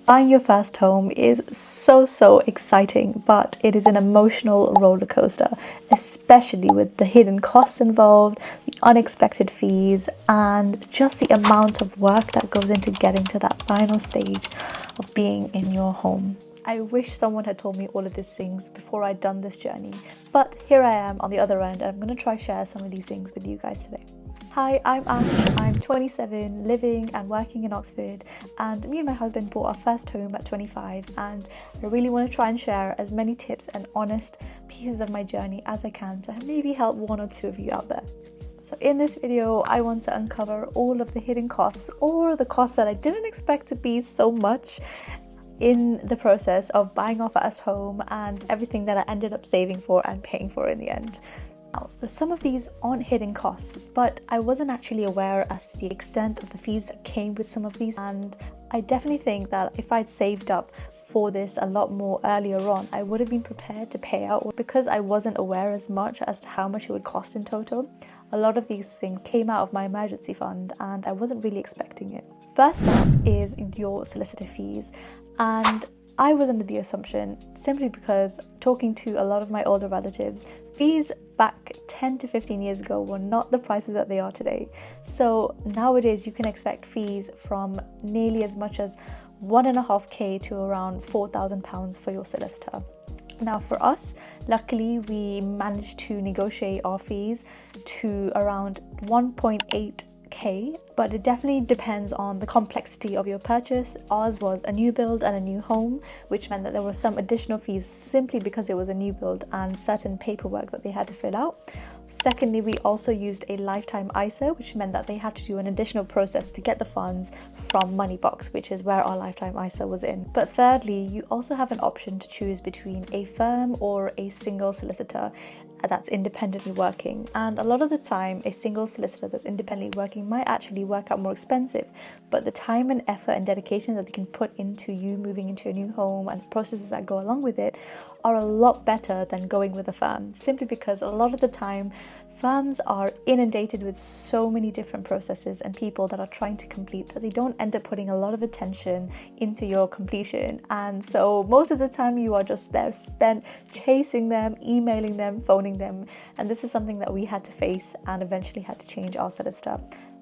Buying your first home is so exciting, but it is an emotional roller coaster, especially with the hidden costs involved, the unexpected fees, and just the amount of work that goes into getting to that final stage of being in your home. I wish someone had told me all of these things before I'd done this journey, but here I am on the other end, and I'm going to try share some of these things with you guys today. Hi, I'm Ash. I'm 27, living and working in Oxford, and me and my husband bought our first home at 25, and I really want to try and share as many tips and honest pieces of my journey as I can to maybe help one or two of you out there. So in this video, I want to uncover all of the hidden costs, or the costs that I didn't expect to be so much in the process of buying our first home, and everything that I ended up saving for and paying for in the end. Now, some of these aren't hidden costs, but I wasn't actually aware as to the extent of the fees that came with some of these, and I definitely think that if I'd saved up for this a lot more earlier on, I would have been prepared to pay out. Because I wasn't aware as much as to how much it would cost in total, a lot of these things came out of my emergency fund and I wasn't really expecting it. First up is your solicitor fees, and I was under the assumption, simply because talking to a lot of my older relatives, fees back 10 to 15 years ago were not the prices that they are today. So nowadays you can expect fees from nearly as much as £1.5k to around £4,000 for your solicitor. Now for us, luckily we managed to negotiate our fees to around 1.8k, but it definitely depends on the complexity of your purchase. Ours was a new build and a new home, which meant that there were some additional fees simply because it was a new build and certain paperwork that they had to fill out. Secondly, we also used a lifetime ISA, which meant that they had to do an additional process to get the funds from Moneybox, which is where our lifetime ISA was in. But thirdly, you also have an option to choose between a firm or a single solicitor that's independently working, and a lot of the time a single solicitor that's independently working might actually work out more expensive, but the time and effort and dedication that they can put into you moving into a new home and the processes that go along with it are a lot better than going with a firm, simply because a lot of the time firms are inundated with so many different processes and people that are trying to complete that they don't end up putting a lot of attention into your completion. And so most of the time you are just there spent chasing them, emailing them, phoning them. And this is something that we had to face and eventually had to change our solicitor.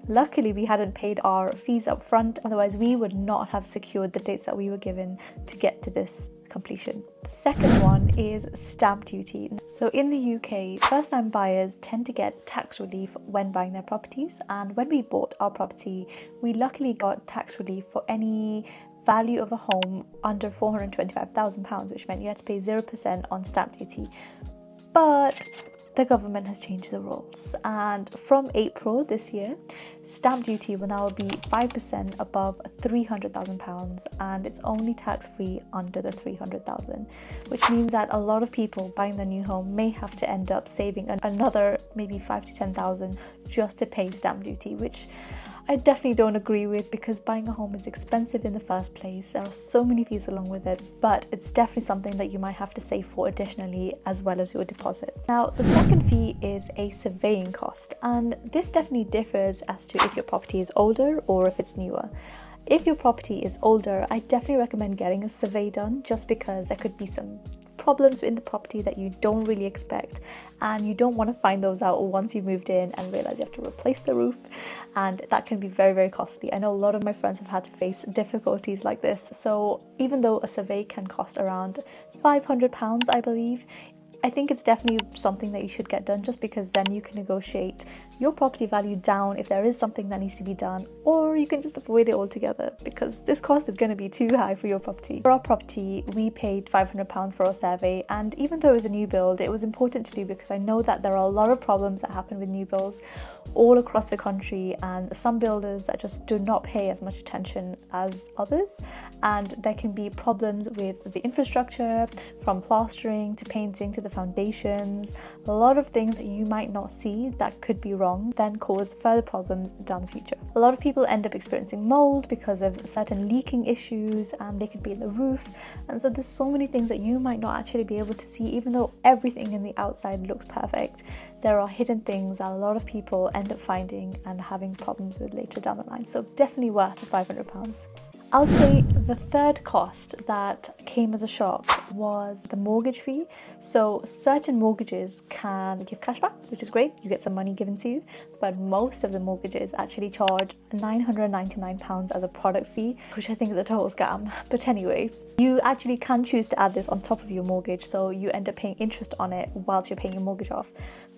Luckily, we hadn't paid our fees up front, otherwise we would not have secured the dates that we were given to get to this completion. The second one is stamp duty. So in the UK, first-time buyers tend to get tax relief when buying their properties, and when we bought our property, we luckily got tax relief for any value of a home under £425,000, which meant you had to pay 0% on stamp duty. But the government has changed the rules, and from April this year, stamp duty will now be 5% above £300,000, and it's only tax-free under the £300,000, which means that a lot of people buying their new home may have to end up saving another maybe £5,000 to £10,000 just to pay stamp duty, which I definitely don't agree with, because buying a home is expensive in the first place. There are so many fees along with it, but it's definitely something that you might have to save for additionally as well as your deposit. Now, the second fee is a surveying cost, and this definitely differs as to if your property is older or if it's newer. If your property is older, I definitely recommend getting a survey done, just because there could be some problems in the property that you don't really expect, and you don't want to find those out once you moved in and realize you have to replace the roof, and that can be very costly. I know a lot of my friends have had to face difficulties like this, so even though a survey can cost around £500, I believe, I think it's definitely something that you should get done, just because then you can negotiate your property value down if there is something that needs to be done, or you can just avoid it altogether, because this cost is going to be too high for your property. For our property, we paid £500 for our survey, and even though it was a new build, it was important to do because I know that there are a lot of problems that happen with new builds all across the country, and some builders that just do not pay as much attention as others, and there can be problems with the infrastructure, from plastering to painting to the foundations. A lot of things that you might not see that could be wrong then cause further problems down the future. A lot of people end up experiencing mold because of certain leaking issues, and they could be in the roof, and so there's so many things that you might not actually be able to see. Even though everything in the outside looks perfect, there are hidden things that a lot of people end up finding and having problems with later down the line. So definitely worth the £500. I would say the third cost that came as a shock was the mortgage fee. So certain mortgages can give cash back, which is great. You get some money given to you, but most of the mortgages actually charge £999 as a product fee, which I think is a total scam. But anyway, you actually can choose to add this on top of your mortgage, so you end up paying interest on it whilst you're paying your mortgage off.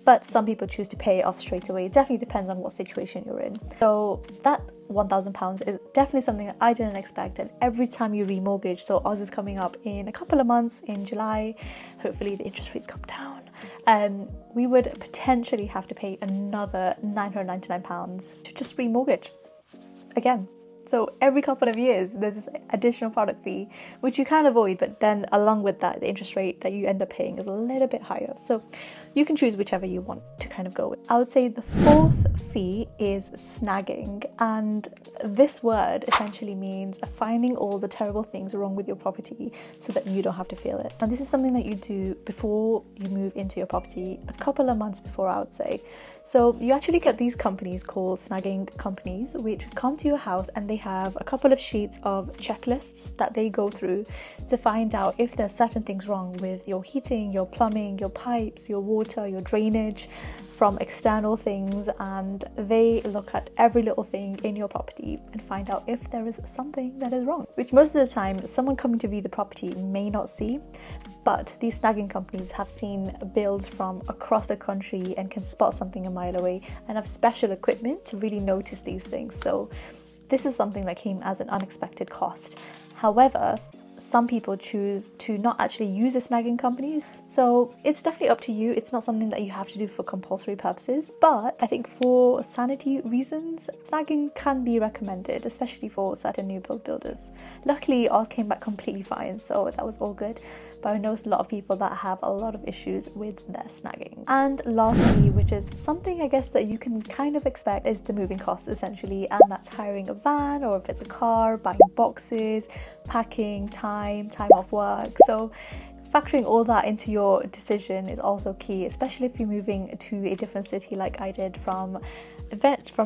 But some people choose to pay it off straight away. It definitely depends on what situation you're in. So that £1,000 is definitely something that I didn't expect, and every time you remortgage, so ours is coming up in a couple of months in July, hopefully the interest rates come down, we would potentially have to pay another £999 to just remortgage again. So every couple of years there's this additional product fee, which you can avoid, but then along with that, the interest rate that you end up paying is a little bit higher. So you can choose whichever you want to kind of go with. I would say the fourth fee is snagging, and this word essentially means finding all the terrible things wrong with your property so that you don't have to feel it. And this is something that you do before you move into your property, a couple of months before, I would say. So you actually get these companies called snagging companies, which come to your house and they have a couple of sheets of checklists that they go through to find out if there's certain things wrong with your heating, your plumbing, your pipes, your water, your drainage, from external things, and they look at every little thing in your property and find out if there is something that is wrong, which most of the time someone coming to view the property may not see. But these snagging companies have seen builds from across the country and can spot something a mile away and have special equipment to really notice these things. So this is something that came as an unexpected cost. However, some people choose to not actually use a snagging company, so it's definitely up to you. It's not something that you have to do for compulsory purposes, but I think for sanity reasons, snagging can be recommended, especially for certain new build builders. Luckily, ours came back completely fine, so that was all good. But I know a lot of people that have a lot of issues with their snagging. And lastly, which is something I guess that you can kind of expect, is the moving costs essentially, and that's hiring a van, or if it's a car, buying boxes, packing, time off work. So factoring all that into your decision is also key, especially if you're moving to a different city like I did, from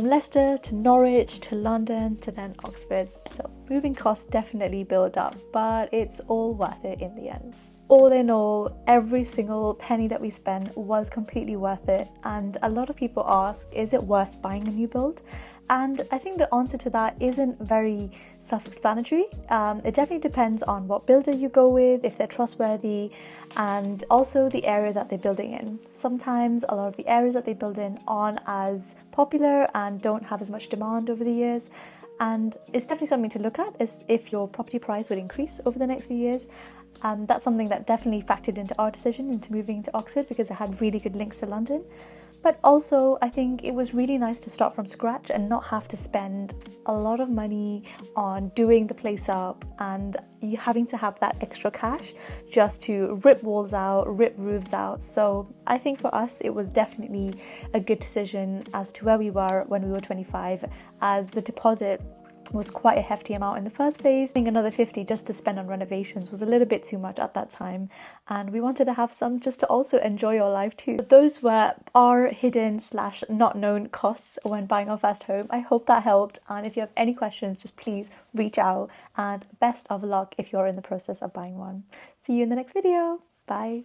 Leicester to Norwich to London to then Oxford. So moving costs definitely build up, but it's all worth it in the end. All in all, every single penny that we spent was completely worth it. And a lot of people ask, is it worth buying a new build? And I think the answer to that isn't very self-explanatory. It definitely depends on what builder you go with, if they're trustworthy, and also the area that they're building in. Sometimes a lot of the areas that they build in aren't as popular and don't have as much demand over the years. And it's definitely something to look at, is if your property price would increase over the next few years. That's something that definitely factored into our decision into moving to Oxford, because it had really good links to London. But also, I think it was really nice to start from scratch and not have to spend a lot of money on doing the place up and you having to have that extra cash just to rip walls out, rip roofs out. So I think for us, it was definitely a good decision as to where we were when we were 25, as the deposit was quite a hefty amount in the first place. I think another 50 just to spend on renovations was a little bit too much at that time, and we wanted to have some just to also enjoy our life too. But those were our hidden / not known costs when buying our first home. I hope that helped, and if you have any questions, just please reach out, and best of luck if you're in the process of buying one. See you in the next video. Bye.